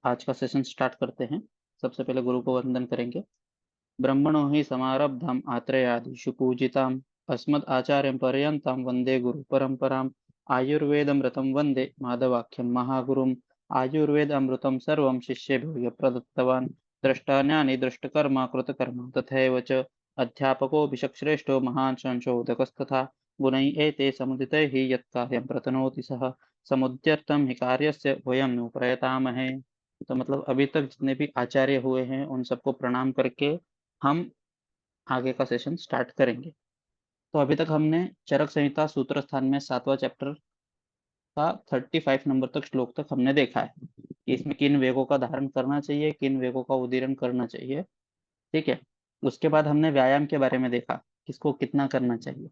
आज का session start करते हैं। सबसे पहले गुरु को वंदन करेंगे। ब्रह्मणो हि समारब्धाम् आत्रेयादिषु पूजिताम् अस्मद् आचार्यं पर्यन्तां वन्दे गुरु परम्पराम्। आयुर्वेदमृतं वन्दे माधवाख्यं महागुरुम्। आयुर्वेदामृतं सर्वं शिष्येभ्यो प्रदत्तवान्। द्रष्टान्यानि दृष्टकर्मा कृतकर्मा तथैव च अध्यापको विशक्श्रेष्ठो महान् संशोधकस्तथा गुणैः एते समुदितैः यत्कार्यं प्रतनोति सः समुद्यर्थं हि कार्यस्य वयं नु प्रयतामहे। तो मतलब अभी तक जितने भी आचार्य हुए हैं उन सबको प्रणाम करके हम आगे का सेशन स्टार्ट करेंगे। तो अभी तक हमने चरक संहिता सूत्र स्थान में 7वां चैप्टर का 35 नंबर तक श्लोक तक हमने देखा है कि इसमें किन वेगों का धारण करना चाहिए, किन वेगों का उदीरण करना चाहिए। ठीक है। उसके बाद हमने व्यायाम के बारे में देखा, किसको कितना करना चाहिए।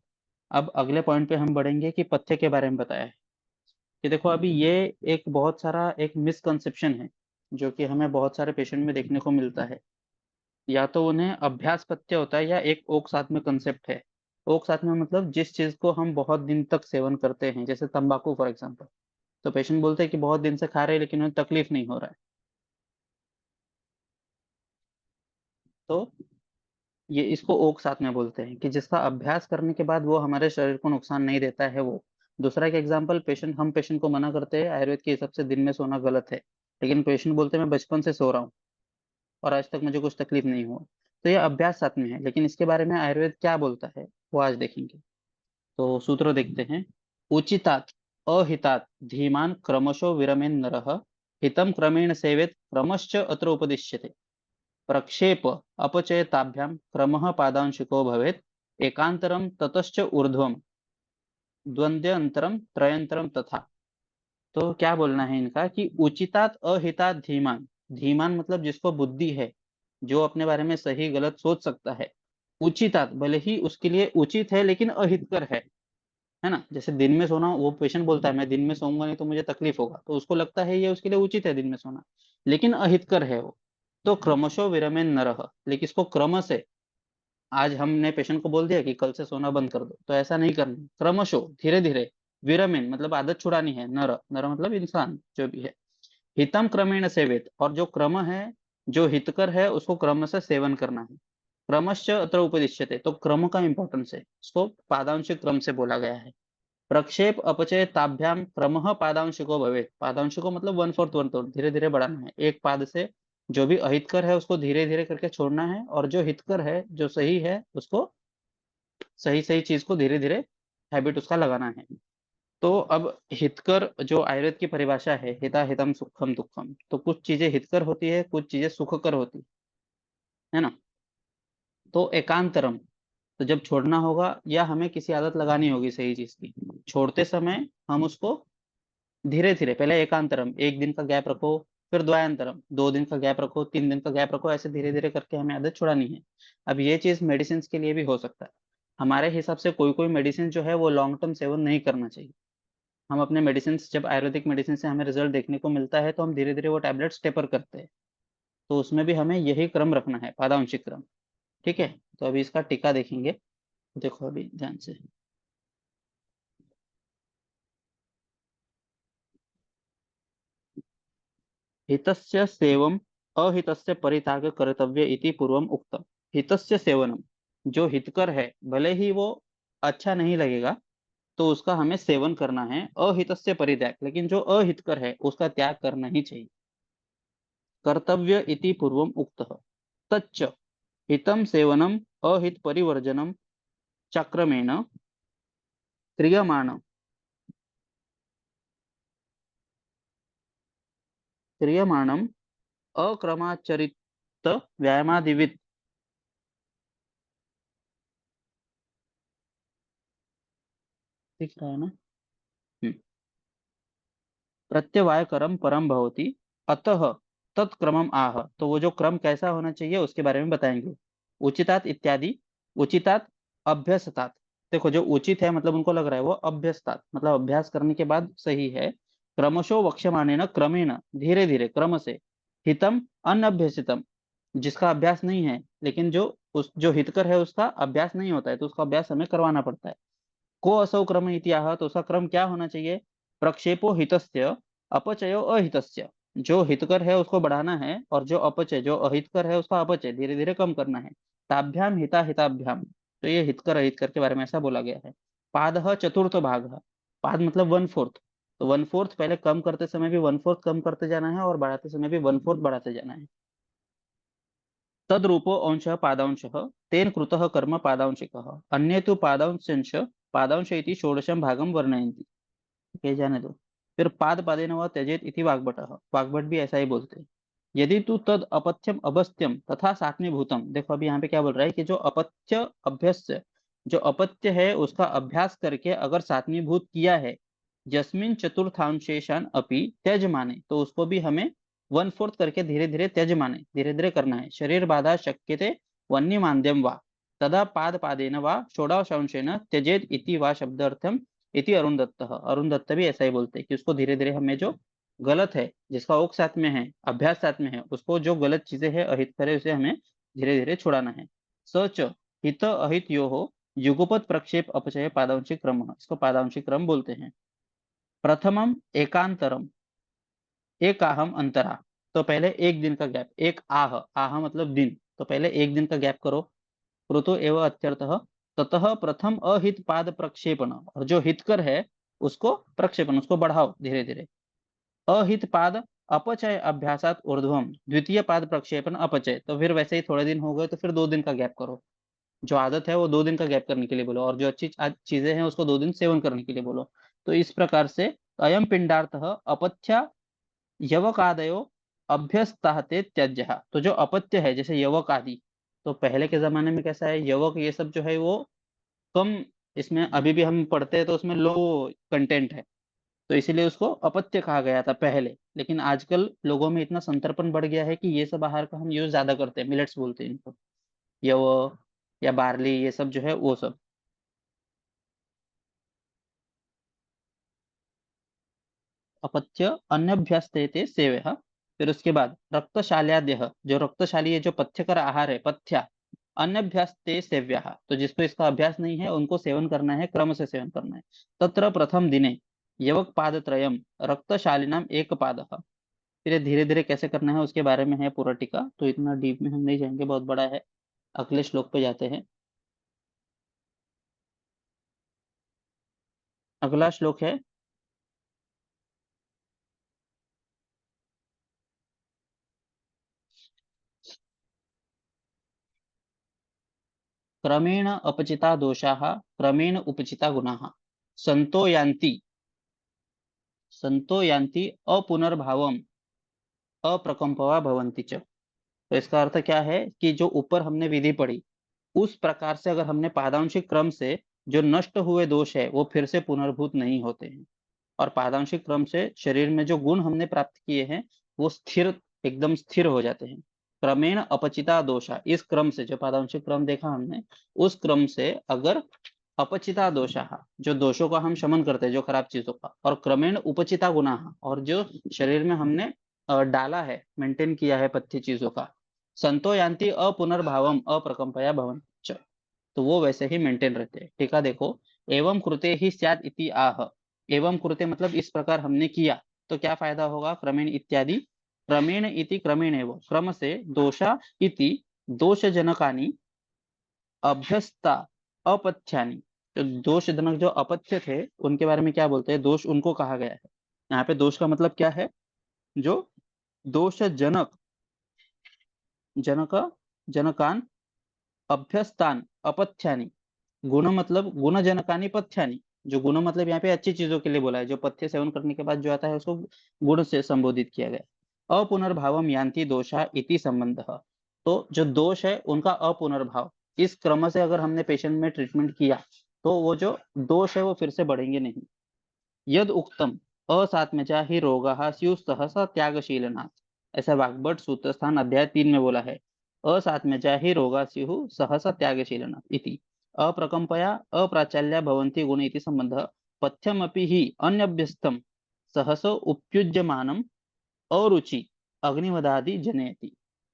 अब अगले पॉइंट पे हम बढ़ेंगे कि पथ्य के बारे में बताया है कि देखो अभी ये एक बहुत सारा एक मिसकंसेप्शन है जो कि हमें बहुत सारे पेशेंट में देखने को मिलता है। या तो उन्हें अभ्यास पथ्य होता है या एक ओक साथ में कंसेप्ट है। ओक साथ में मतलब जिस चीज को हम बहुत दिन तक सेवन करते हैं, जैसे तंबाकू फॉर एग्जांपल। तो पेशेंट बोलते हैं कि बहुत दिन से खा रहे हैं लेकिन उन्हें तकलीफ नहीं हो रहा है। तो ये इसको ओक साथ में बोलते हैं कि जिसका अभ्यास करने के बाद वो हमारे शरीर को नुकसान नहीं देता है वो। दूसरा एक एग्जांपल, पेशेंट को मना करते हैं आयुर्वेद के हिसाब से दिन में सोना गलत है, लेकिन पेशेंट बोलते हैं मैं बचपन से सो रहा हूँ और आज तक मुझे कुछ तकलीफ नहीं हुआ। तो ये अभ्यास साथ में है, लेकिन इसके बारे में आयुर्वेद क्या बोलता है वो आज देखेंगे। तो सूत्र देखते हैं। उचितात् अहितात् धीमान क्रमशो विरमेन् नरः हितं क्रमेण सेवेत क्रमश्च अत्र उपदिश्यते। प्रक्षेप अपचयताभ्यां क्रमः पादांशिको भवेत् एकांतरं ततश्च ऊर्ध्वं द्वंद्वंतरम त्रयंतरम तथा। तो क्या बोलना है इनका कि उचितात् अहितात् धीमान। धीमान मतलब जिसको बुद्धि है, जो अपने बारे में सही गलत सोच सकता है। उचितात् भले ही उसके लिए उचित है लेकिन अहितकर है ना। जैसे दिन में सोना, वो पेशेंट बोलता है मैं दिन में सोऊंगा नहीं तो मुझे तकलीफ होगा, तो उसको लगता है ये उसके लिए उचित है दिन में सोना, लेकिन अहितकर है वो। तो क्रमशो विरमेन नरः, लेकिन इसको क्रम से, आज हमने पेशेंट को बोल दिया कि कल से सोना बंद कर दो, तो ऐसा नहीं करना। क्रमशो धीरे धीरे, विरमेन मतलब आदत छुड़ानी है, नर नर मतलब इंसान जो भी है। हितम क्रमेण सेवित, और जो क्रम है, जो हितकर है उसको क्रम से सेवन करना है। क्रमश्च अत्र उपदिश्यते, तो क्रम का इंपॉर्टेंस है, इसको पादांशिक क्रम से बोला गया है। प्रक्षेप अपचय ताभ्याम क्रमः पादांशिको भवेत्। पादांशिको मतलब वन फोर्थ वन फोर्थ, धीरे धीरे बढ़ाना है एक पाद से। जो भी अहितकर है उसको धीरे धीरे करके छोड़ना है, और जो हितकर है जो सही है उसको सही सही चीज को धीरे धीरे हैबिट उसका लगाना है। तो अब हितकर जो आयुर्वेद की परिभाषा है, हिता हितम सुखम दुखम, तो कुछ चीजें हितकर होती है, कुछ चीजें सुखकर होती है ना। तो एकांतरम, तो जब छोड़ना होगा या हमें किसी आदत लगानी होगी सही चीज की, छोड़ते समय हम उसको धीरे धीरे, पहले एकांतरम 1 दिन का गैप रखो, फिर द्वयांतरम 2 दिन का गैप रखो, 3 दिन का गैप रखो, ऐसे धीरे धीरे करके हमें आदत छुड़ानी है। अब ये चीज मेडिसिन के लिए भी हो सकता है। हमारे हिसाब से कोई कोई मेडिसिन जो है वो लॉन्ग टर्म सेवन नहीं करना चाहिए। हम अपने मेडिसिन, जब आयुर्वेदिक मेडिसिन से हमें रिजल्ट देखने को मिलता है तो हम धीरे धीरे वो टैबलेट्स टेपर करते हैं। तो उसमें भी हमें यही क्रम रखना है, पादांशिक क्रम। ठीक है। तो अभी इसका टीका देखेंगे। देखो अभी ध्यान से। हितस्य सेवम अहितस्य परित्याग कर्तव्य इति पूर्वम उक्तम। हितस्य सेवनम, जो हितकर है भले ही वो अच्छा नहीं लगेगा तो उसका हमें सेवन करना है। अहितस्य परित्याग, लेकिन जो अहितकर है उसका त्याग करना ही चाहिए। कर्तव्य इति पूर्वम उक्तः। तच्च हितम सेवनम अहित परिवर्जनम चक्रमेण क्रियमाण क्रियमाणम अक्रमाचरित व्यायामादिवित। दिख रहा है ना। हम्म। प्रत्यवायकरम परम भवति अतः तत्क्रमम आह, तो वो जो क्रम कैसा होना चाहिए उसके बारे में बताएंगे। उचितात इत्यादि। उचितात अभ्यसतात, देखो जो उचित है मतलब उनको लग रहा है वो अभ्यसतात मतलब अभ्यास करने के बाद सही है। क्रमशो वक्ष्यमाणे न क्रमेण, धीरे धीरे क्रम से। हितम अनभ्यसितम, जिसका अभ्यास नहीं है, लेकिन जो हितकर है उसका अभ्यास नहीं होता है तो उसका अभ्यास हमें करवाना पड़ता है। को असौ क्रम इत्याह, तो उसका क्रम क्या होना चाहिए। प्रक्षेपो हितस्य अपचयो अहितस्य। जो हितकर है उसको बढ़ाना है, और जो अपचय, जो अहितकर है उसका अपचय धीरे धीरे कम करना है। ताभ्याम हिता हिताभ्याम, तो ये हितकर अहितकर के बारे में ऐसा बोला गया है। पादः चतुर्थ भाग, पाद मतलब वन फोर्थ, तो वन फोर्थ पहले कम करते समय भी वन फोर्थ कम करते जाना है, और बढ़ाते समय भी वन फोर्थ बढ़ाते जाना है। तद्रूपो अंशः पादांशः तेन कृतः कर्म पादांशिकः, अन्ये तु पादांशंश पादांश इति षोडशं भागं वर्णयन्ति। ये जाने दो। फिर पाद पादेन व त्यजेत इति वाग्भटः, वाग्भट भी ऐसा ही बोलते हैं। यदि तू तद अपथ्यम अभस्त्यम तथा सात्मीभूतम, देखो अभी यहाँ पे क्या बोल रहा है कि जो अपत्य अभ्यस्य, जो अपत्य है उसका अभ्यास करके अगर सात्मीभूत किया है, जस्मिन चतुर्थांशेषान अपि त्यज माने, तो उसको भी हमें वन फोर्थ करके धीरे धीरे त्यज माने, धीरे धीरे करना है। शरीर बाधा शक्यते वन्यमान्द्यम वा तदा पाद पादेन वा षोडशांशेन त्यजेत इति वा शब्दार्थम इति अरुण दत्त, अरुण दत्त भी ऐसा ही बोलते हैं कि उसको धीरे धीरे हमें जो गलत है, जिसका ओक साथ में है, अभ्यास साथ में है, उसको जो गलत चीजें है अहित करे उसे हमें धीरे धीरे छुड़ाना है। सच हित अहित यो हो युगपत प्रक्षेप अपचय पादांशिक क्रम, इसको पादांशिक क्रम बोलते हैं। प्रथमम एकांतरम, एक आहम अंतरा, तो पहले एक दिन का गैप, एक आह, आह मतलब दिन, तो पहले एक दिन का गैप करो। ऋतु एवं अत्यर्थः, ततः प्रथम अहित पाद प्रक्षेपण, और जो हितकर है उसको प्रक्षेपण, उसको बढ़ाओ धीरे धीरे। अहित पाद अपचय अभ्यासात ऊर्ध्वम द्वितीय पाद प्रक्षेपण अपचय, तो फिर वैसे ही थोड़े दिन हो गए तो फिर 2 दिन का गैप करो। जो आदत है वो 2 दिन का गैप करने के लिए बोलो, और जो अच्छी चीजें हैं उसको 2 दिन सेवन करने के लिए बोलो। तो इस प्रकार से अयम पिंडार्थ अपथ्य यवक आदयो अभ्यस्ताहते त्यज्य, तो जो अपत्य है जैसे यवक आदि, तो पहले के जमाने में कैसा है, यवक ये सब जो है वो कम, इसमें अभी भी हम पढ़ते हैं तो उसमें लो कंटेंट है, तो इसीलिए उसको अपत्य कहा गया था पहले। लेकिन आजकल लोगों में इतना संतर्पण बढ़ गया है कि ये सब आहार का हम यूज ज्यादा करते हैं, मिलेट्स बोलते हैं इनको, यव या बार्ली, ये सब जो है वो सब। अपत्य अन्यभ्यस्ते सेव्य, फिर उसके बाद रक्तशाल्याद्य, जो रक्तशाली है, जो पथ्यकर आहार है, पथ्या अन्यभ्यस्ते सेव्य, तो जिसको इसका अभ्यास नहीं है उनको सेवन करना है, क्रम से सेवन करना है। तत्र प्रथम दिने यवक पादत्रयम रक्तशालिनाम एक पाद, फिर धीरे धीरे कैसे करना है उसके बारे में है पूरा टीका, तो इतना डीप में हम नहीं जाएंगे, बहुत बड़ा है। अगले श्लोक पे जाते हैं। अगला श्लोक है क्रमेण अपचिता दोषाः क्रमेण उपचिता गुणाः संतो यान्ति, संतो यान्ति अपुनर्भावम अप्रकंपवा भवन्ति च। तो इसका अर्थ क्या है कि जो ऊपर हमने विधि पढ़ी उस प्रकार से अगर हमने पादांशिक क्रम से जो नष्ट हुए दोष है वो फिर से पुनर्भूत नहीं होते हैं, और पादांशिक क्रम से शरीर में जो गुण हमने प्राप्त किए हैं वो स्थिर, एकदम स्थिर हो जाते हैं। क्रमेण अपचिता दोषा, इस क्रम से जो पादांशिक क्रम देखा हमने, उस क्रम से अगर अपचिता दोषा, जो दोषों का हम शमन करते हैं, जो खराब चीजों का, और क्रमेण उपचिता गुना, और जो शरीर में हमने डाला है, मेंटेन किया है पथ्य चीजों का, संतो यान्ति अपुनर्भावम अप्रकंपया भवन, तो वो वैसे ही मेंटेन रहते हैं। ठीक है, देखो, एवं कृते ही स्यात् इति आह, एवं कृते मतलब इस प्रकार हमने किया तो क्या फायदा होगा, क्रमेण इत्यादि, क्रमेण इति क्रमेण एवं, क्रम से दोषा इति दोष जनकानि अभ्यस्ता अपथ्यानि, तो दोष जनक जो अपथ्य थे उनके बारे में क्या बोलते हैं, दोष उनको कहा गया है। यहाँ पे दोष का मतलब क्या है, जो दोष जनक, जनक जनकान अभ्यस्तान अपथ्यानि, गुण मतलब गुण जनकानी पथ्यानि, जो गुण मतलब यहाँ पे अच्छी चीजों के लिए बोला है, जो पथ्य सेवन करने के बाद जो आता है उसको गुण से संबोधित किया गया। अपुनर्भावम यान्ति दोषा इति संबंध, तो जो दोष है उनका अपुनर्भाव, इस क्रम से अगर हमने पेशेंट में ट्रीटमेंट किया तो वो जो दोष है वो फिर से बढ़ेंगे नहीं। यद उक्तम असात्मजा ही रोगा स्यु सहसा त्यागशीलनाथ, ऐसा वाग्भट सूत्र स्थान अध्याय 3 में बोला है। असात्मजा ही रोगा स्यु सहसा त्यागशीलनाथ इति, अप्रकंपया अप्राचाल्या भवन्ति गुण इति संबंध, पथ्यमपि ही अन्यभ्यस्तम सहस उपयुज्यमानम अरुचि अग्निवदादि जनयति।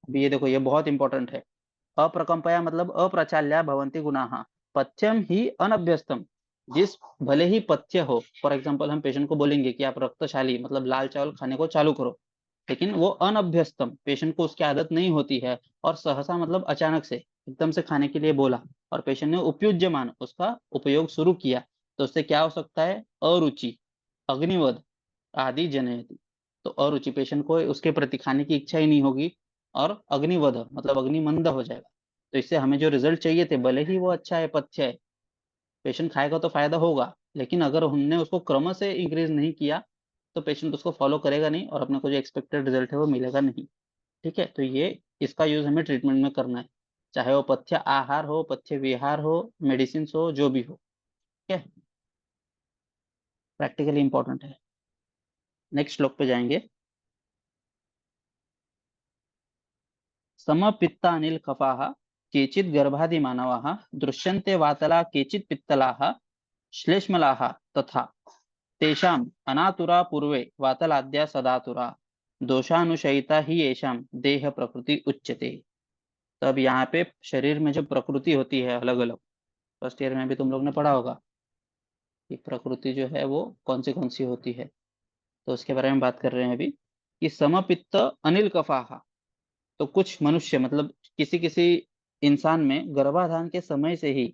अभी ये देखो, ये बहुत इंपॉर्टेंट है। अप्रकंपया मतलब अप्रचाल्या भवन्ति गुणाः, पथ्यम ही अनभ्यस्तम, जिस भले ही पथ्य हो, फॉर एग्जांपल हम पेशेंट को बोलेंगे कि आप रक्तशाली मतलब लाल चावल खाने को चालू करो, लेकिन वो अनभ्यस्तम, पेशेंट को उसकी आदत नहीं होती है, और सहसा मतलब अचानक से एकदम से खाने के लिए बोला, और पेशेंट ने उपयुज्यमान उसका उपयोग शुरू किया, तो उससे क्या हो सकता है? अरुचि, अग्निवध आदि जनयति। तो अरुचि, पेशेंट को उसके प्रति खाने की इच्छा ही नहीं होगी, और अग्निवध मतलब अग्निमंद हो जाएगा। तो इससे हमें जो रिजल्ट चाहिए थे, भले ही वो अच्छा है, पथ्य है, पेशेंट खाएगा तो फायदा होगा, लेकिन अगर हमने उसको क्रम से इंक्रीज नहीं किया, तो पेशेंट उसको फॉलो करेगा नहीं, और अपने को जो एक्सपेक्टेड रिजल्ट है वो मिलेगा नहीं। ठीक है, तो ये इसका यूज हमें ट्रीटमेंट में करना है, चाहे वो पथ्य आहार हो, पथ्य विहार हो, मेडिसिन हो, जो भी हो। ठीक है, प्रैक्टिकली इंपॉर्टेंट है। नेक्स्ट श्लोक पे जाएंगे। समपित्तानिल कफाः केचित् गर्भादि मानवाः दृश्यन्ते वातला केचित् पित्तलाः श्लेष्मलाः तथा तेषाम् अनातुरा पूर्वे वातलाद्या सदातुरा दोषानुशयिता ही येषां देह प्रकृति उच्यते। तब यहाँ पे शरीर में जो प्रकृति होती है अलग अलग, फर्स्ट ईयर में भी तुम लोग ने पढ़ा होगा कि प्रकृति जो है वो कौन सी होती है, तो उसके बारे में बात कर रहे हैं अभी, कि समपित्त अनिल कफाः। तो कुछ मनुष्य मतलब किसी किसी इंसान में गर्भाधान के समय से ही,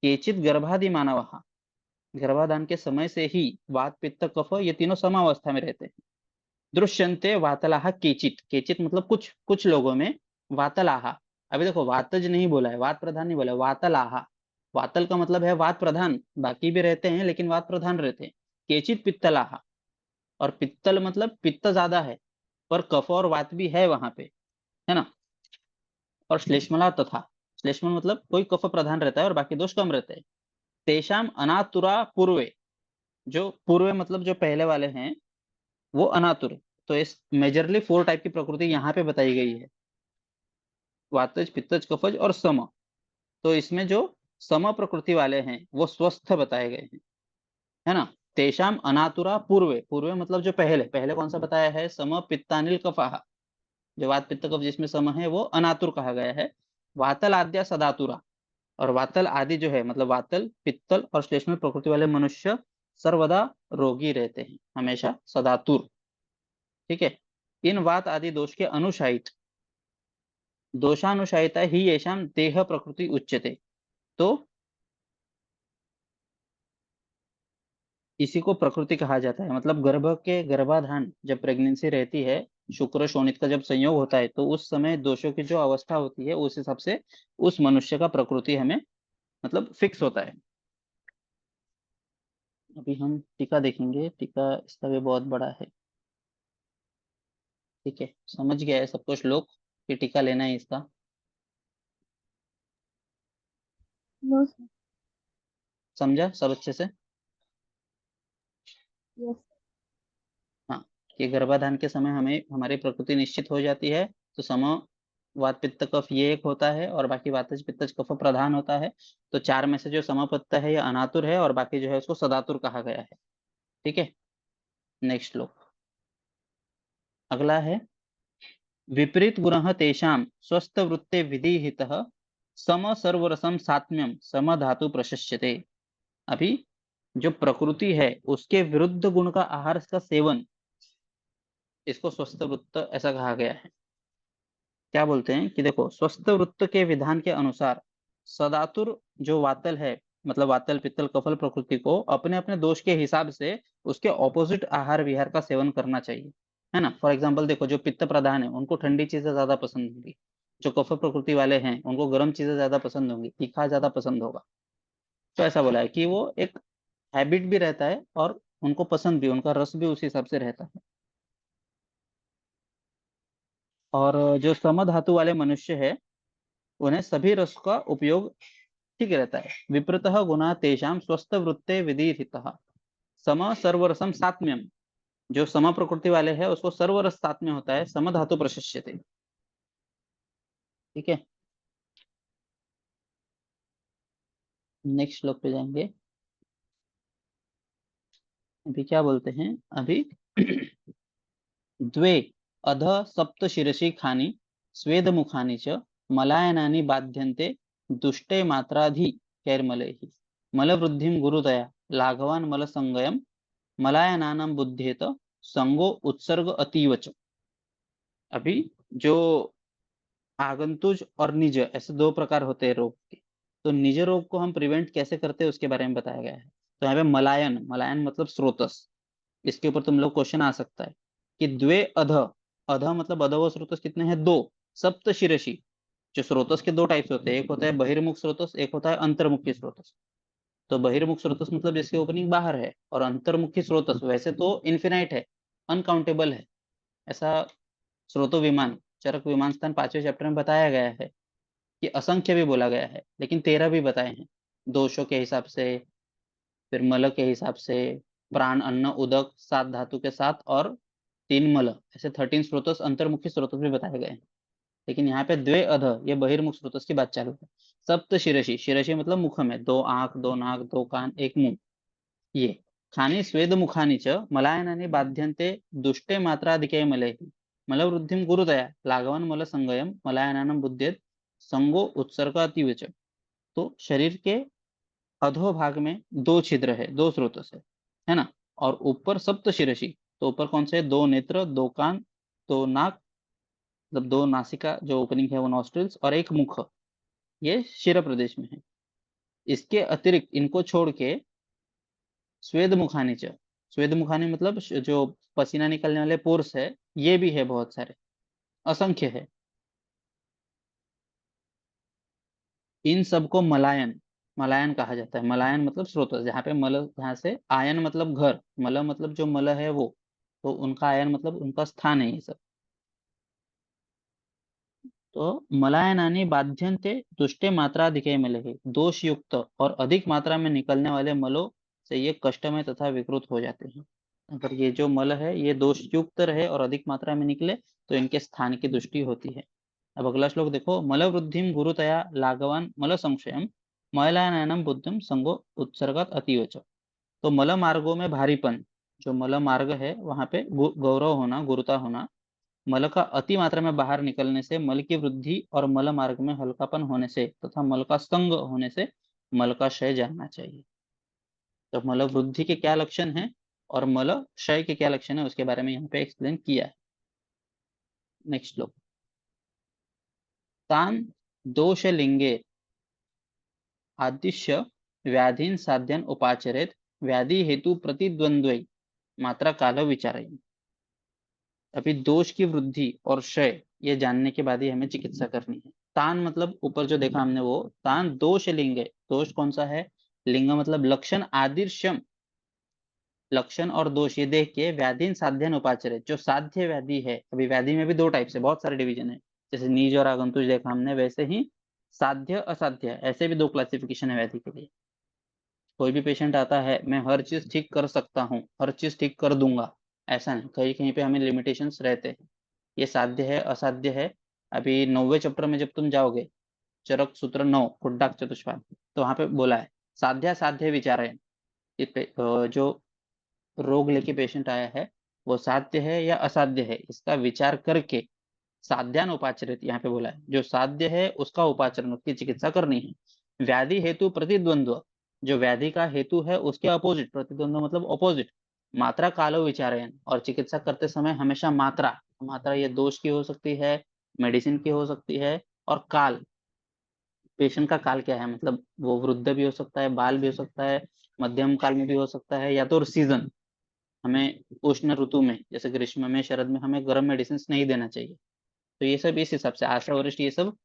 केचित गर्भादि मानव, गर्भाधान के समय से ही वात पित्त कफ ये तीनों समावस्था में रहते हैं। दृश्यन्ते वातलाह केचित, केचित मतलब कुछ कुछ लोगों में, वातलाह, अभी देखो वातज नहीं बोला है, वात प्रधान नहीं बोला है, वातलाह, वातल का मतलब है वात प्रधान, बाकी भी रहते हैं लेकिन वात प्रधान रहते हैं। केचित पित्तलाह, और पित्तल मतलब पित्त ज्यादा है, पर कफ और वात भी है वहां पे, है ना। और श्लेष्मला तथा, श्लेष्मल मतलब कोई कफ प्रधान रहता है और बाकी दोष कम रहते हैं। तेषाम अनातुरा पूर्वे, जो पूर्व मतलब जो पहले वाले हैं वो अनातुर है। तो इस मेजरली 4 टाइप की प्रकृति यहाँ पे बताई गई है, वातज पित्तज कफज और सम। तो इसमें जो सम प्रकृति वाले हैं वो स्वस्थ बताए गए हैं, है ना। तेषाम अनातुरा पूर्वे, पूर्वे मतलब जो पहले, पहले कौन सा बताया है? सम पित्तानिल कफाह, जो वात पित्त कफ जिसमें सम है वो अनातुर कहा गया है। वातल आद्या सदातुरा, और वातल आदि जो है मतलब वातल पित्तल और श्लेष्म प्रकृति वाले मनुष्य सर्वदा रोगी रहते हैं, हमेशा सदातुर। ठीक है, इन वात आदि दोष के अनुशायित, दोषानुशायिता ही येषाम देह प्रकृति उच्यते। तो इसी को प्रकृति कहा जाता है, मतलब गर्भ के गर्भाधान जब प्रेगनेंसी रहती है, शुक्र शोणित का जब संयोग होता है, तो उस समय दोषों की जो अवस्था होती है उस हिसाब से उस मनुष्य का प्रकृति हमें मतलब फिक्स होता है। अभी हम टीका देखेंगे, टीका इसका भी बहुत बड़ा है। ठीक है, समझ गया है सबको श्लोक कि टीका लेना है इसका? No sir. समझा सब अच्छे से? यस। हाँ, कि गर्भाधान के समय हमें हमारी प्रकृति निश्चित हो जाती है, तो सम वात पित्त कफ ये एक होता है, और बाकी वातज पित्तज कफ प्रधान होता है। तो चार में से जो समपत्त है ये अनातुर है, और बाकी जो है उसको सदातुर कहा गया है। ठीक है, नेक्स्ट श्लोक अगला है। विपरीत गुणः तेषां स्वस्थ वृत्ते विधिहितः सम सर्वरसम सात्म्यम सम धातु प्रशस्यते। अभी जो प्रकृति है उसके विरुद्ध गुण का आहार का सेवन, इसको स्वस्थ वृत्त ऐसा कहा गया है। क्या बोलते हैं कि देखो, स्वस्थ वृत्त के विधान के अनुसार सदातुर जो वातल है, मतलब वातल पित्तल कफल प्रकृति को अपने अपने दोष के हिसाब से उसके ऑपोजिट आहार विहार का सेवन करना चाहिए, है ना। फॉर एग्जाम्पल देखो, जो पित्त प्रधान है उनको ठंडी चीजें ज्यादा पसंद होंगी, जो कफ प्रकृति वाले हैं उनको गर्म चीजें ज्यादा पसंद होंगी, तीखा ज्यादा पसंद होगा। तो ऐसा बोला है कि वो एक हैबिट भी रहता है, और उनको पसंद भी, उनका रस भी उसी हिसाब से रहता है। और जो सम धातु वाले मनुष्य है उन्हें सभी रस का उपयोग ठीक रहता है। विपरीतः गुणा तेषाम स्वस्थ वृत्ते विदिहितः सम सर्वरसम सात्म्यम, जो सम प्रकृति वाले हैं उसको सर्वरस सात्म्य होता है, सम धातु प्रशस्यते। ठीक है, नेक्स्ट श्लोक पे जाएंगे। अभी क्या बोलते हैं? अभी द्वे अध सप्त शिरसि खानि स्वेद मुखानि च मलायनानि बाध्यन्ते दुष्टे मात्राधि कैर्मलैः मलवृद्धिं गुरुतया लाघवान् मलसंगयम् मलायनानां बुध्येत संगो उत्सर्ग अतीव च। अभी जो आगंतुज और निज ऐसे 2 प्रकार होते हैं रोग के। तो निज रोग को हम प्रिवेंट कैसे करते हैं उसके बारे में बताया गया है। तो यहाँ पे मलायन, मलायन मतलब स्रोतस, इसके ऊपर तुम लोग क्वेश्चन आ सकता है कि द्वे अध, अध मतलब अध व स्रोतस कितने हैं? 2। सप्त शिरसी, जो स्रोतस के 2 टाइप्स होते हैं, एक होता है बहिर्मुख स्रोतस, एक होता है अंतर्मुखी स्रोतस। तो बहिर्मुख स्रोतस मतलब जिसकी ओपनिंग बाहर है, और अंतर्मुखी स्रोतस वैसे तो इन्फिनाइट है, अनकाउंटेबल है। ऐसा स्रोतो विमान, चरक विमान स्थान 5वें चैप्टर में बताया गया है कि असंख्य भी बोला गया है, लेकिन 13 भी बताए हैं दोषों के हिसाब से, फिर मल के हिसाब से, प्राण, अन्न, उदक, 7 धातु के साथ, और 3 मल, ऐसे 13 स्रोतस अंतर्मुखी स्रोतस भी बताए गए हैं। लेकिन यहाँ पे द्वे अध, ये बहिर्मुख स्रोतस की बात चालू है। सप्त शिरसी, शिरसी मतलब मुख में, 2 आंख, 2 नाक, 2 कान, 1 मुंह, ये। खानी स्वेद मुखानी च मलायनानि बाध्यन्ते दुष्टे मात्राधिके मले मलवृद्धिं गुरुतया लाघवन मल संगयम मलायनानं बुध्येत संगो उत्सर्ग अतीव च। तो शरीर के अधोभाग में 2 छिद्र है, 2 स्रोत है ना, और ऊपर सप्त शिरसी। तो ऊपर कौन से? 2 नेत्र, 2 कान, 2 नाक, मतलब 2 नासिका जो ओपनिंग है वो नॉस्ट्रिल्स, और 1 मुख, ये शिर प्रदेश में है। इसके अतिरिक्त इनको छोड़ के स्वेद मुखानी च, स्वेद मुखानी मतलब जो पसीना निकलने वाले पोर्स है, ये भी है बहुत सारे, असंख्य है। इन सबको मलायन, मलायन कहा जाता है। मलायन मतलब स्रोत, जहाँ पे मल, जहाँ से आयन मतलब घर, मल मतलब जो मल है वो, तो उनका आयन मतलब उनका स्थान है ये सब। तो मलायनानि बाध्यन्ते दुष्टे मात्राधिके मले, दोष युक्त और अधिक मात्रा में निकलने वाले मलों से ये कष्टमय तथा विकृत हो जाते हैं। अगर ये जो मल है ये दोष युक्त रहे और अधिक मात्रा में निकले तो इनके स्थान की दृष्टि होती है। अब अगला श्लोक देखो, मल वृद्धिम गुरुतया लाघवान मल संशयम मलायनम बुद्धिम संगो उत्सर्गात अतिवच। तो मल मार्गों में भारीपन, जो मल मार्ग है वहां पे गौरव होना, गुरुता होना, मल का अति मात्रा में बाहर निकलने से, मल की वृद्धि और मल मार्ग में हल्कापन होने से तथा मल का संग होने से मल का क्षय जानना चाहिए। तो मल वृद्धि के क्या लक्षण हैं और मल क्षय के क्या लक्षण है उसके बारे में यहाँ पे एक्सप्लेन किया है। नेक्स्ट श्लोक, तान दोष लिंगे आदिश्य व्याधीन साध्यन उपाचरेत व्याधि हेतु प्रतिद्वंद्वै मात्रा काल विचारय। अभी दोष की वृद्धि और क्षय ये जानने के बाद ही हमें चिकित्सा करनी है। तान मतलब ऊपर जो देखा हमने वो तान दोष लिंग है। दोष कौन सा है? लिंग मतलब लक्षण, आदिर्शम, लक्षण और दोष ये देख के व्याधीन साध्यन उपाचरे, जो साध्य व्याधि है। अभी व्याधि में भी 2 टाइप से, बहुत सारे डिवीजन है, जैसे नीज और आगंतुज देखा हमने, वैसे ही साध्य असाध्य ऐसे भी 2 क्लासिफिकेशन है व्याधि के लिए। कोई भी पेशेंट आता है, मैं हर चीज ठीक कर सकता हूँ, हर चीज ठीक कर दूंगा, ऐसा नहीं, कहीं कहीं पे हमें लिमिटेशंस रहते हैं। ये साध्य है, असाध्य है। अभी 9वें चैप्टर में जब तुम जाओगे, चरक सूत्र 9 कुड्डाक चतुष्पाद, तो वहां पे बोला है साध्या साध्य विचार, जो रोग लेके पेशेंट आया है वो साध्य है या असाध्य है, इसका विचार करके साध्यान उपाचरित, यहाँ पे बोला है जो साध्य है उसका उपाचरण, उसकी चिकित्सा करनी है। व्याधि हेतु प्रतिद्वंद्व, जो व्याधि का हेतु है उसके अपोजिट, प्रतिद्वंद्व मतलब अपोजिट, मात्रा कालो विचारयन, और चिकित्सा करते समय हमेशा मात्रा, मात्रा ये दोष की हो सकती है, मेडिसिन की हो सकती है, और काल, पेशेंट का काल क्या है, मतलब वो वृद्ध भी हो सकता है, बाल भी हो सकता है, मध्यम काल में भी हो सकता है, या तो सीजन, हमें उष्ण ऋतु में जैसे ग्रीष्म में, शरद में हमें गर्म मेडिसिन नहीं देना चाहिए। तो ये सब इस हिसाब से, आशा वरिष्ठ ये सब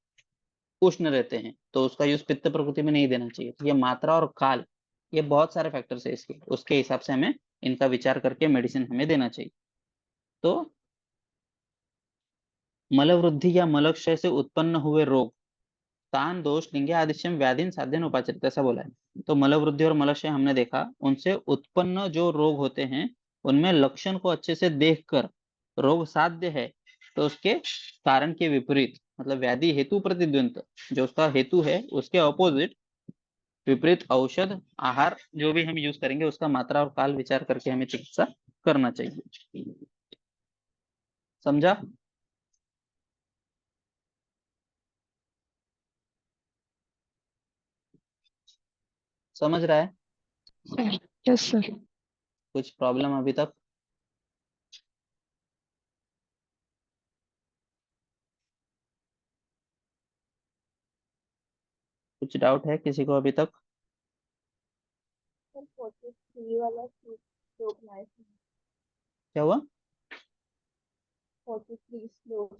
उष्ण रहते हैं तो उसका यूज पित्त प्रकृति में नहीं देना चाहिए। तो ये मात्रा और काल, ये बहुत सारे फैक्टर्स है इसके, उसके हिसाब से हमें इनका विचार करके मेडिसिन हमें देना चाहिए। तो मलवृद्धि या मलक्षय से उत्पन्न हुए रोग, तान दोष लिंगे आदिश्यम व्याधीन साध्यन उपाचरित, ऐसा बोला है। तो मलवृद्धि और मलक्षय हमने देखा, उनसे उत्पन्न जो रोग होते हैं उनमें लक्षण को अच्छे से देखकर रोग साध्य है तो उसके कारण के विपरीत, मतलब व्याधि हेतु प्रतिद्वंद, जो उसका हेतु है उसके अपोजिट विपरीत औषध, आहार जो भी हम यूज करेंगे उसका मात्रा और काल विचार करके हमें चिकित्सा करना चाहिए। समझा? समझ रहा है? सर। Yes sir. कुछ प्रॉब्लम अभी तक? कुछ डाउट है किसी को अभी तक? 43 वाला श्लोक नाइस। क्या हुआ? 43 श्लोक।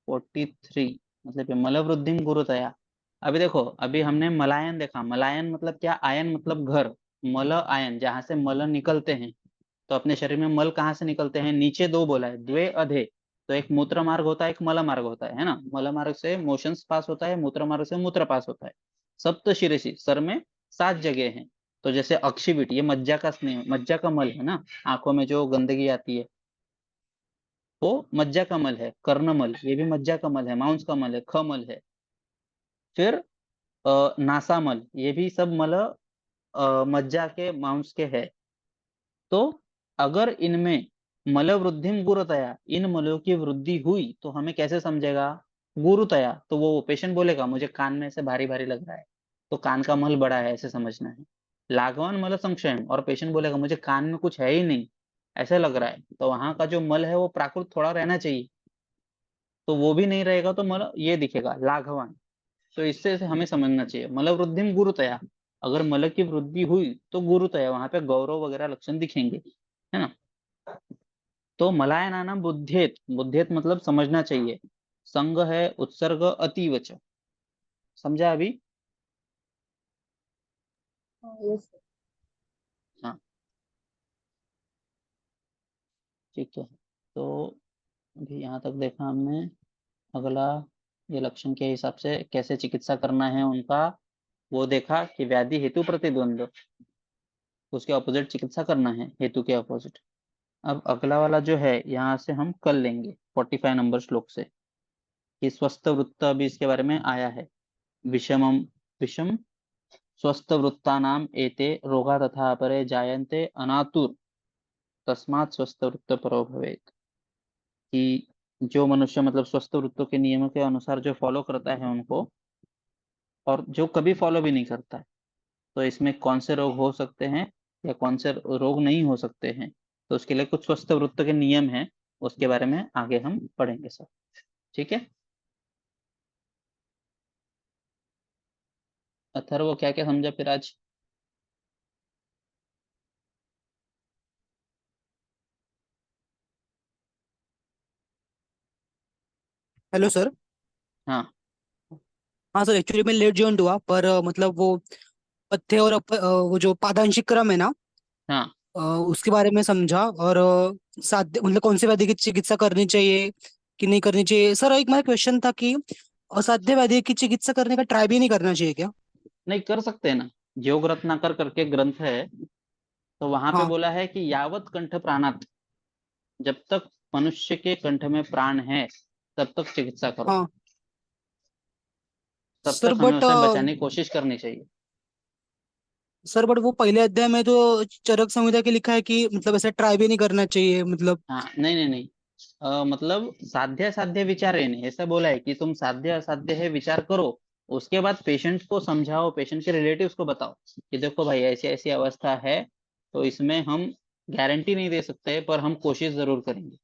43 मतलब ये मल वृद्धिम गुरुतया। अभी देखो, अभी हमने मलायन देखा। मलायन मतलब क्या? आयन मतलब घर। मल आयन, जहां से मल निकलते हैं। तो अपने शरीर में मल कहाँ से निकलते हैं? नीचे दो बोला है, द्वे अधे। तो एक मूत्र मार्ग होता है, एक मल मार्ग होता है ना। मल मार्ग से मोशंस पास होता है, मूत्र मार्ग से मूत्र पास होता है। सप्त शिरसी, सर में 7 जगह हैं। तो जैसे अक्षिविट, ये मज्जा का स्नेह, मज्जा का मल है ना। आंखों में जो गंदगी आती है वो मज्जा का मल है। कर्णमल, ये भी मज्जा का मल है, मांस का मल है, खमल है। फिर नासामल, ये भी सब मल मज्जा के, मांस के है। तो अगर इनमें मल वृद्धिम गुरुतया, इन मलों की वृद्धि हुई तो हमें कैसे समझेगा? गुरुतया, तो वो पेशेंट बोलेगा मुझे कान में से भारी भारी लग रहा है, तो कान का मल बड़ा है, ऐसे समझना है। लाघवान मल संक्षयम, और पेशेंट बोलेगा मुझे कान में कुछ है ही नहीं, ऐसे लग रहा है, तो वहां का जो मल है वो प्राकृत थोड़ा रहना चाहिए। तो वो भी नहीं रहेगा तो मल ये दिखेगा लाघवान। तो इससे से हमें समझना चाहिए मल वृद्धि गुरुतया। अगर मल की वृद्धि हुई तो गुरुतया, वहां पे गौरव वगैरह लक्षण दिखेंगे, है ना। तो मलायनानाम बुद्धेत, बुद्धेत मतलब समझना चाहिए। संग है उत्सर्ग अतिवच। समझा अभी? यस। हाँ, ठीक है। तो अभी यहाँ तक देखा हमने। अगला, ये लक्षण के हिसाब से कैसे चिकित्सा करना है उनका, वो देखा कि व्याधि हेतु प्रतिद्वंद, उसके अपोजिट चिकित्सा करना है, हेतु के अपोजिट। अब अगला वाला जो है यहाँ से हम कर लेंगे 45 नंबर श्लोक से, कि स्वस्थ वृत्त, अभी इसके बारे में आया है। विषमम, विषम स्वस्थ वृत्तानाम एते रोगा तथा अपरे जायन्ते अनातुर, तस्मात् स्वस्थ वृत्त परो भवेत्। कि जो मनुष्य मतलब स्वस्थ वृत्तों के नियमों के अनुसार जो फॉलो करता है उनको, और जो कभी फॉलो भी नहीं करता है, तो इसमें कौन से रोग हो सकते हैं या कौन से रोग नहीं हो सकते हैं। तो उसके लिए कुछ स्वस्थ वृत्त के नियम हैं, उसके बारे में आगे हम पढ़ेंगे सर। ठीक है। अथर्व, क्या क्या समझा फिर आज? Hello sir. हाँ। हाँ सर, एक्चुअली मैं लेट ज्वाइन हुआ पर मतलब वो पथ्य और वो जो पादांशिक क्रम है ना, हाँ, उसके बारे में समझा। और साध्य मतलब कौन से व्याधि की चिकित्सा करनी चाहिए कि नहीं करनी चाहिए। सर एक मेरा क्वेश्चन था कि असाध्य व्याधि की चिकित्सा करने का ट्राई भी नहीं करना चाहिए क्या? नहीं कर सकते हैं ना। योग रत्नाकर करके ग्रंथ है, तो वहां पे हाँ। बोला है कि यावत कंठ प्राणात, जब तक मनुष्य के कंठ में प्राण है तब तक चिकित्सा करो। हाँ तब सर तक हमें बट उसे बचाने की कोशिश करनी चाहिए। वो पहले अध्याय में तो चरक संहिता के लिखा है कि मतलब ऐसा ट्राई भी नहीं करना चाहिए मतलब। हाँ, नहीं नहीं नहीं, मतलब साध्य साध्य विचार है नहीं, ऐसा बोला है कि तुम साध्य असाध्य है विचार करो। उसके बाद पेशेंट को समझाओ, पेशेंट के रिलेटिव्स को बताओ कि देखो भाई ऐसी ऐसी अवस्था है, तो इसमें हम गारंटी नहीं दे सकते पर हम कोशिश जरूर करेंगे।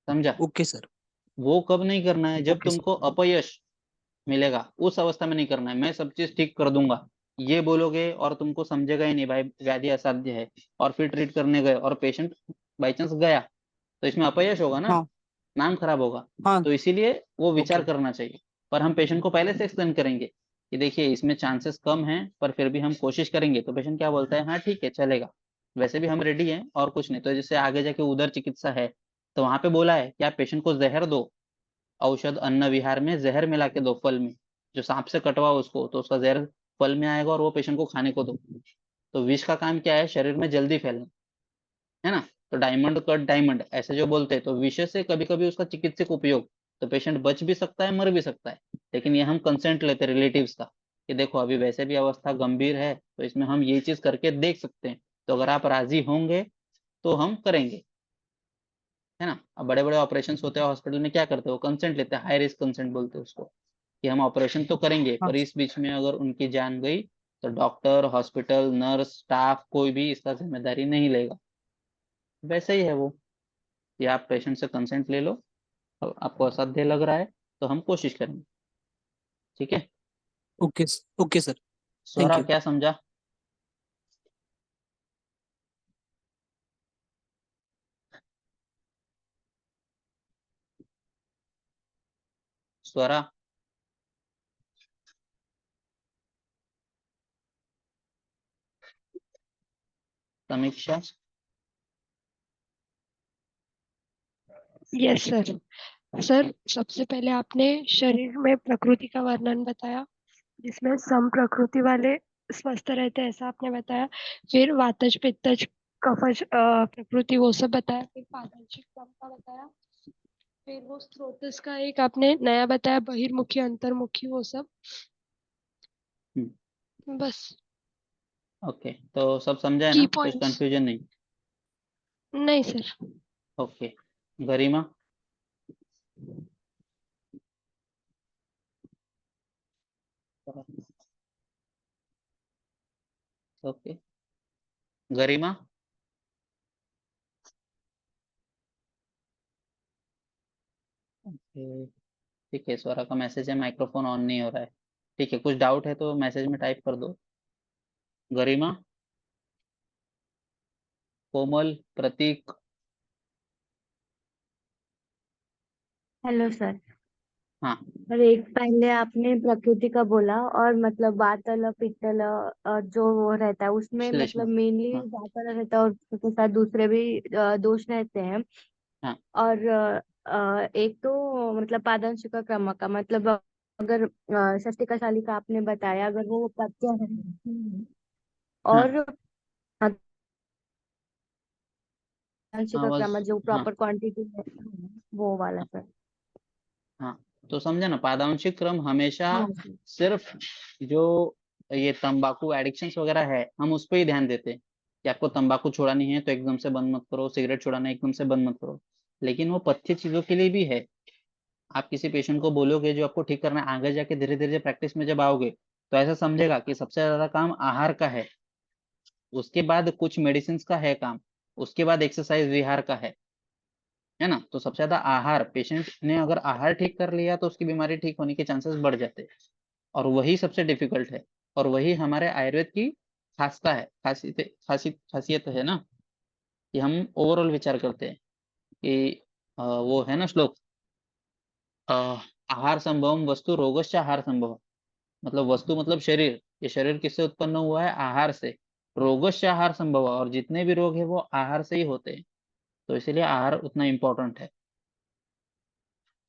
समझा? Okay sir. वो कब नहीं करना है? जब ओके सर। तुमको अपयश मिलेगा उस अवस्था में नहीं करना है। मैं सब चीज ठीक कर दूंगा ये बोलोगे और तुमको समझेगा ही नहीं भाई व्याधि असाध्य है, और फिर ट्रीट करने गए और पेशेंट बाई चांस गया, तो इसमें अपयश होगा ना, हाँ। नाम खराब होगा। हाँ। तो इसीलिए वो विचार ओके। करना चाहिए। पर हम पेशेंट को पहले से एक्सप्लेन करेंगे कि देखिए इसमें चांसेस कम हैं पर फिर भी हम कोशिश करेंगे। तो पेशेंट क्या बोलता है? हाँ ठीक है चलेगा, वैसे भी हम रेडी हैं और कुछ नहीं। तो जैसे आगे जाके उधर चिकित्सा है, तो वहां पे बोला है कि आप पेशेंट को जहर दो, औषध अन्न विहार में जहर मिला के दो फल में। जो सांप से कटवा उसको, तो उसका जहर फल में आएगा और वो पेशेंट को खाने को दो। तो विष का काम क्या है? शरीर में जल्दी फैलना, है ना। तो डायमंड कट डायमंड ऐसे जो बोलते हैं, तो विषय से कभी कभी उसका चिकित्सक उपयोग, तो पेशेंट बच भी सकता है, मर भी सकता है। लेकिन ये हम कंसेंट लेते हैं रिलेटिव्स का, कि देखो अभी वैसे भी अवस्था गंभीर है, तो इसमें हम ये चीज करके देख सकते हैं। तो अगर आप राजी होंगे तो हम करेंगे, है ना। अब बड़े बड़े ऑपरेशन होते हैं हॉस्पिटल में, क्या करते हैं? वो कंसेंट लेते हैं, हाई रिस्क कंसेंट बोलते हैं उसको, कि हम ऑपरेशन तो करेंगे हाँ। पर इस बीच में अगर उनकी जान गई तो डॉक्टर, हॉस्पिटल, नर्स, स्टाफ कोई भी इसका जिम्मेदारी नहीं लेगा। वैसे ही है वो, कि आप पेशेंट से कंसेंट ले लो। अब आपको असाध्य लग रहा है तो हम कोशिश करेंगे। ठीक है, okay okay sir, thank Swara you. क्या समझा? स्वरा, समीक्षा, यस सर। सर, सबसे पहले आपने शरीर में प्रकृति का वर्णन बताया, जिसमें सम प्रकृति वाले स्वस्थ रहते हैं, ऐसा आपने बताया। फिर वातज पित्तज कफज प्रकृति वो सब बताया। फिर पादंशिक क्रम का बताया। फिर वो स्रोतस का एक आपने नया बताया, बहिर्मुखी अंतर्मुखी वो सब। बस। ओके, तो सब समझा है की ना, कुछ पॉइंट्स। कंफ्यूजन नहीं? नहीं सर। ओके, गरिमा, ओके, गरिमा, ओके, ठीक है, स्वरा का मैसेज है, माइक्रोफोन ऑन नहीं हो रहा है। ठीक है, कुछ डाउट है तो मैसेज में टाइप कर दो। गरिमा, कोमल, प्रतीक, हेलो सर। हाँ, और एक पहले आपने प्रकृति का बोला, और मतलब वातल पित्तल जो वो रहता है उसमें श्लेष्मा, मतलब मेनली हाँ, वातल रहता है, और उसके साथ दूसरे भी दोष रहते हैं। हाँ, और एक तो मतलब पादंश का क्रम का मतलब, अगर षष्टिकाशाली का आपने बताया, अगर वो पत्य है हाँ, और पादंश का आवाज, क्रम जो हाँ, प्रॉपर क्वांटिटी है, वो वाला सर। हाँ, तो समझा ना, पादांशिक क्रम हमेशा हाँ सर। सिर्फ जो ये तंबाकू एडिक्शंस वगैरह है, हम उस पर ही ध्यान देते हैं कि आपको तंबाकू छोड़ानी है तो एकदम से बंद मत करो, सिगरेट छोड़ाना है एकदम से बंद मत करो। लेकिन वो पथ्य चीजों के लिए भी है। आप किसी पेशेंट को बोलोगे जो आपको ठीक करना है, आगे जाके धीरे धीरे प्रैक्टिस में जब आओगे तो ऐसा समझेगा कि सबसे ज्यादा काम आहार का है, उसके बाद कुछ मेडिसिन का है काम, उसके बाद एक्सरसाइज विहार का है ना। तो सबसे ज्यादा आहार, पेशेंट ने अगर आहार ठीक कर लिया तो उसकी बीमारी ठीक होने के चांसेस बढ़ जाते हैं। और वही सबसे डिफिकल्ट है, और वही हमारे आयुर्वेद की खासता है, खासियत है ना, कि हम ओवरऑल विचार करते हैं कि वो है ना श्लोक, अ, आहार संभवम वस्तु रोगश्च आहार संभव। मतलब वस्तु मतलब शरीर, ये शरीर किससे उत्पन्न हुआ है? आहार से। रोगश्च आहार संभव, और जितने भी रोग है वो आहार से ही होते हैं। तो इसीलिए आहार उतना इम्पोर्टेंट है।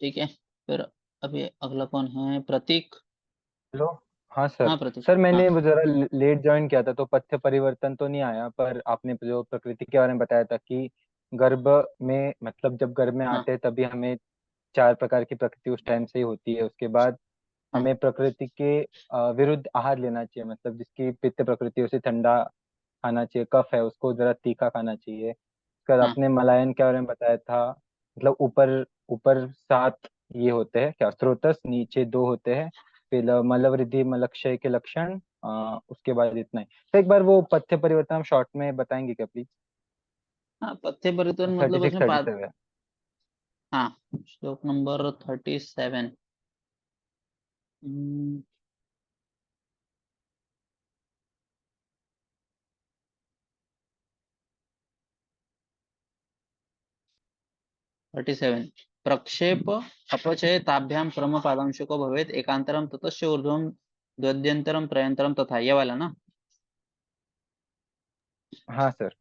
ठीक है, फिर अभी अगला कौन है? प्रतीक। हेलो। हाँ सर। हाँ प्रतीक, सर हाँ, मैंने वो जरा लेट ज्वाइन किया था तो पथ्य परिवर्तन तो नहीं आया, पर आपने जो प्रकृति के बारे में बताया था कि गर्भ में मतलब जब गर्भ में हाँ, आते हैं तभी हमें 4 प्रकार की प्रकृति उस टाइम से ही होती है, उसके बाद हाँ, हमें प्रकृति के विरुद्ध आहार लेना चाहिए, मतलब जिसकी पित्त प्रकृति है उसे ठंडा खाना चाहिए, कफ है उसको जरा तीखा खाना चाहिए। उसके बाद हाँ, आपने मलायन के बारे में बताया था, मतलब ऊपर ऊपर 7 ये होते हैं क्या स्रोतस, नीचे 2 होते हैं, फिर मलवृद्धि मलक्षय के लक्षण, उसके बाद इतना ही। तो एक बार वो पथ्य परिवर्तन आप शॉर्ट में बताएंगे क्या प्लीज? हाँ, पथ्य परिवर्तन मतलब 36 उसमें 37। हाँ, श्लोक नंबर 37। 37, प्रक्षेप अपचय ताभ्याम क्रम पादांशुको भवेत एकांतरम ततस्य ऊर्ध्वम द्वद्यंतरम प्रयंतरम तथा, ये वाला ना। हाँ सर।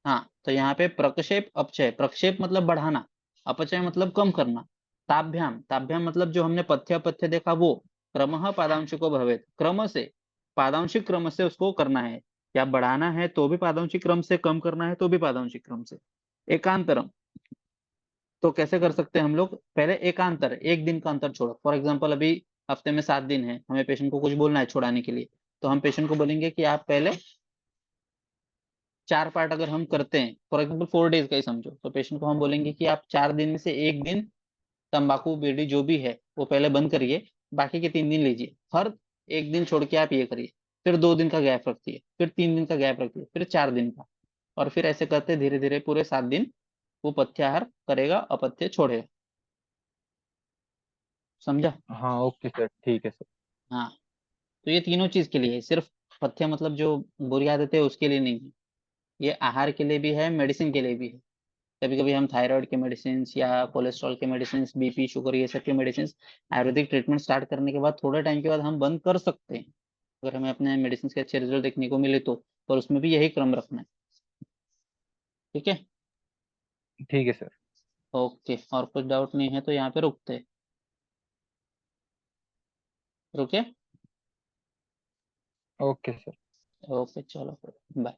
हाँ, तो यहाँ पे प्रक्षेप अपचय, प्रक्षेप मतलब बढ़ाना, अपचय मतलब कम करना, ताभ्याम, ताभ्याम मतलब जो हमने पथ्य अपथ्य देखा वो, क्रमः पादांशुको भवेत, क्रम से, पादांशिक क्रम से उसको करना है। या बढ़ाना है तो भी पादांशिक क्रम से, कम करना है तो भी पादांशिक क्रम से। एकांतरम, तो कैसे कर सकते हैं हम लोग? पहले एकांतर, एक दिन का अंतर छोड़ो। फॉर एग्जाम्पल अभी हफ्ते में 7 दिन है, हमें पेशेंट को कुछ बोलना है छोड़ाने के लिए, तो हम पेशेंट को बोलेंगे कि आप पहले 4 पार्ट अगर हम करते हैं, फॉर एग्जाम्पल 4 डेज का ही समझो, तो पेशेंट को हम बोलेंगे कि आप 4 दिन में से एक दिन तंबाकू बीड़ी जो भी है वो पहले बंद करिए, बाकी के 3 दिन लीजिए, हर एक दिन छोड़ के आप ये करिए। फिर 2 दिन का गैप रखिए, फिर 3 दिन का गैप रखिए, फिर 4 दिन का, और फिर ऐसे करते धीरे धीरे पूरे 7 दिन वो पथ्याहार करेगा, अपथ्य छोड़ेगा। समझा? हाँ ओके सर, ठीक है सर। हाँ, तो ये तीनों चीज के लिए है, सिर्फ पथ्य मतलब जो बुरी आदत है उसके लिए नहीं है, ये आहार के लिए भी है, मेडिसिन के लिए भी है। कभी कभी हम थायराइड के मेडिसिन या कोलेस्ट्रॉल के मेडिसिन, बीपी शुगर ये सब के मेडिसिन आयुर्वेदिक ट्रीटमेंट स्टार्ट करने के बाद थोड़े टाइम के बाद हम बंद कर सकते हैं, अगर हमें अपने मेडिसिन के अच्छे रिजल्ट देखने को मिले तो। पर उसमें भी यही क्रम रखना है। ठीक है? ठीक है सर। ओके, और कुछ डाउट नहीं है तो यहाँ पे रुकते हैं। रुके? Okay sir. ओके, चलो, बाय।